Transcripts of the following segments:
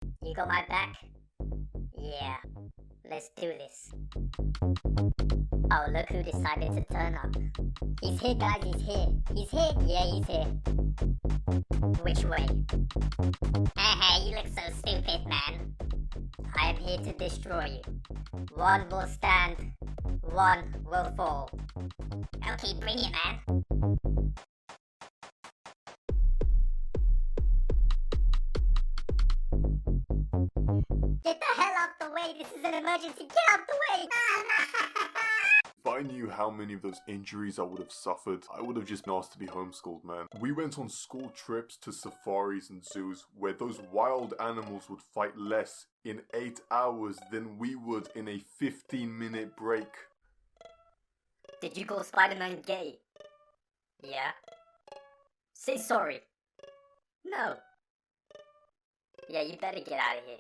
You got my back? Yeah, let's do this. Oh, look who decided to turn up. He's here, guys, he's here. He's here? Yeah, he's here. Which way? Hey, you look so stupid, man. I am here to destroy you. One will stand, one will fall. Okay, bring it, man. Get the hell out the way, this is an emergency, get out the way! If I knew how many of those injuries I would have suffered, I would have just been asked to be homeschooled, man. We went on school trips to safaris and zoos where those wild animals would fight less in 8 hours than we would in a 15-minute break. Did you call Spider-Man gay? Yeah. Say sorry. No. Yeah, you better get out of here.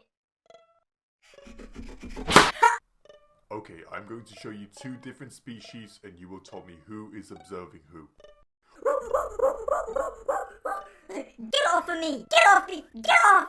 Okay, I'm going to show you 2 different species and you will tell me who is observing who. Get off of me! Get off me! Get off!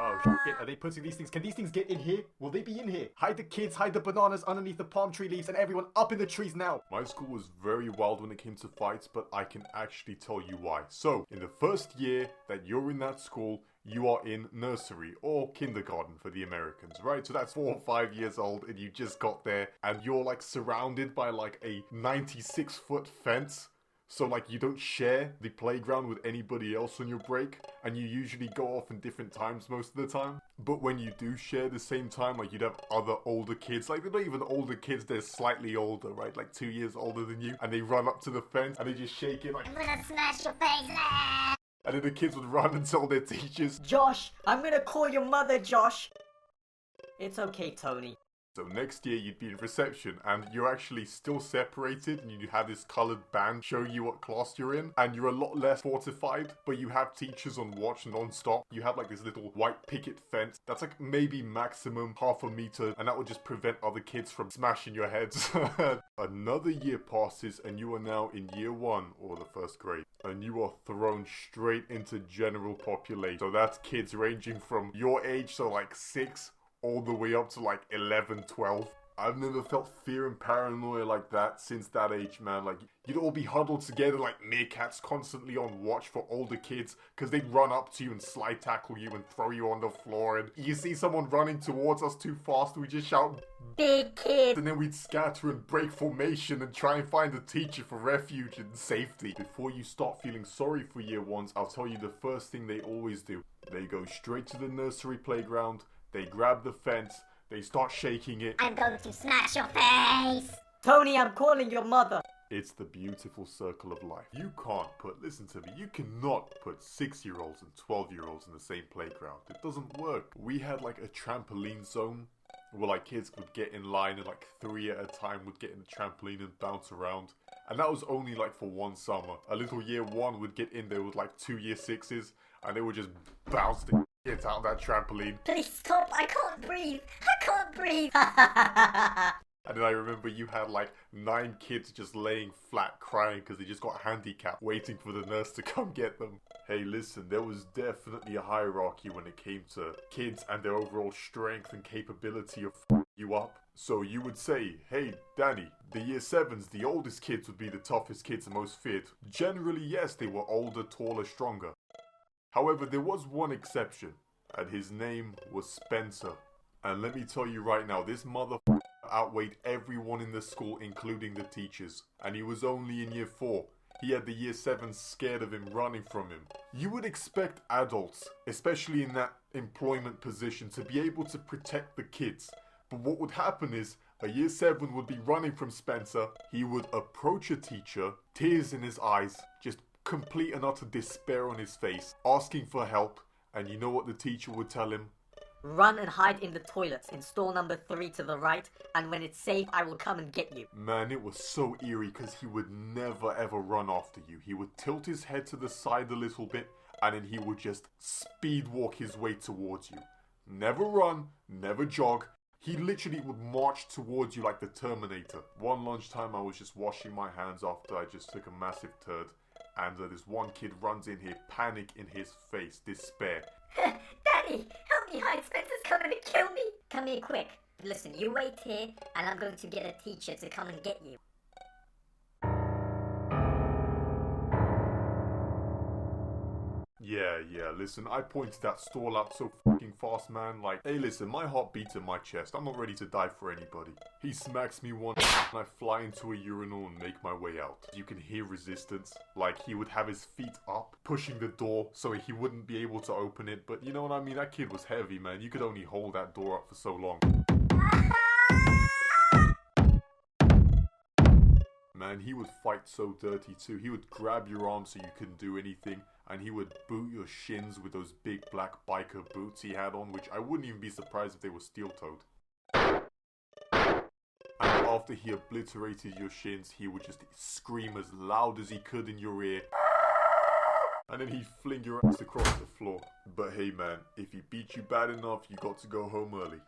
Oh shit, are they putting these things? Can these things get in here? Will they be in here? Hide the kids, hide the bananas underneath the palm tree leaves, and everyone up in the trees now. My school was very wild when it came to fights, but I can actually tell you why. So, in the first year that you're in that school, you are in nursery or kindergarten for the Americans, right? So that's 4 or 5 years old and you just got there and you're like surrounded by like a 96-foot fence. So like you don't share the playground with anybody else on your break and you usually go off in different times most of the time. But when you do share the same time, like you'd have other older kids, like they're not even older kids, they're slightly older, right? Like 2 years older than you, and they run up to the fence and they just shake it like, I'm gonna smash your face! and then the kids would run and tell their teachers. Josh, I'm gonna call your mother, Josh. It's okay, Tony. So next year you'd be in reception and you're actually still separated and you have this coloured band showing you what class you're in and you're a lot less fortified, but you have teachers on watch non-stop. You have like this little white picket fence that's like maybe maximum half a meter and that would just prevent other kids from smashing your heads. Another year passes and you are now in year 1 or the first grade and you are thrown straight into general population. So that's kids ranging from your age, so like 6 all the way up to like 11, 12. I've never felt fear and paranoia like that since that age, man. Like, you'd all be huddled together like meerkats, constantly on watch for older kids, because they'd run up to you and slide tackle you and throw you on the floor. And you see someone running towards us too fast, we just shout, Big kid! and then we'd scatter and break formation and try and find a teacher for refuge and safety. Before you start feeling sorry for year 1s, I'll tell you the first thing they always do. They go straight to the nursery playground, they grab the fence, they start shaking it. I'm going to smash your face! Tony, I'm calling your mother. It's the beautiful circle of life. You can't put, listen to me, you cannot put 6-year-olds and 12-year-olds in the same playground. It doesn't work. We had like a trampoline zone where like kids would get in line and like 3 at a time would get in the trampoline and bounce around. And that was only like for 1 summer. A little year 1 would get in there with like 2 year 6s and they would just bounce the kids out that trampoline. Please stop, I can't breathe! I can't breathe! And then I remember you had like 9 kids just laying flat crying because they just got handicapped waiting for the nurse to come get them. Hey listen, there was definitely a hierarchy when it came to kids and their overall strength and capability of you up. So you would say, hey Danny, the year 7s, the oldest kids would be the toughest kids and most feared. Generally yes, they were older, taller, stronger. However, there was one exception, and his name was Spencer. And let me tell you right now, this motherfucker outweighed everyone in the school, including the teachers. And he was only in year 4. He had the year 7s scared of him, running from him. You would expect adults, especially in that employment position, to be able to protect the kids. But what would happen is, a year 7 would be running from Spencer. He would approach a teacher, tears in his eyes, just complete and utter despair on his face, asking for help, and you know what the teacher would tell him? Run and hide in the toilets in stall number 3 to the right, and when it's safe, I will come and get you. Man, it was so eerie because he would never ever run after you. He would tilt his head to the side a little bit, and then he would just speed walk his way towards you. Never run, never jog. He literally would march towards you like the Terminator. One lunchtime I was just washing my hands after I just took a massive turd. and this one kid runs in here, panic in his face, despair. Daddy, help me hide. Spencer's coming to kill me. Come here quick. Listen, you wait here, and I'm going to get a teacher to come and get you. Yeah, listen, I pointed that stall out so fucking fast, man. Like, hey, listen, my heart beats in my chest. I'm not ready to die for anybody. He smacks me once, and I fly into a urinal and make my way out. You can hear resistance. Like, he would have his feet up, pushing the door so he wouldn't be able to open it. But you know what I mean? That kid was heavy, man. You could only hold that door up for so long. Man, he would fight so dirty too. He would grab your arm so you couldn't do anything, and he would boot your shins with those big black biker boots he had on, which I wouldn't even be surprised if they were steel-toed. And after he obliterated your shins, he would just scream as loud as he could in your ear. And then he'd fling your ass across the floor. But hey man, if he beat you bad enough, you got to go home early.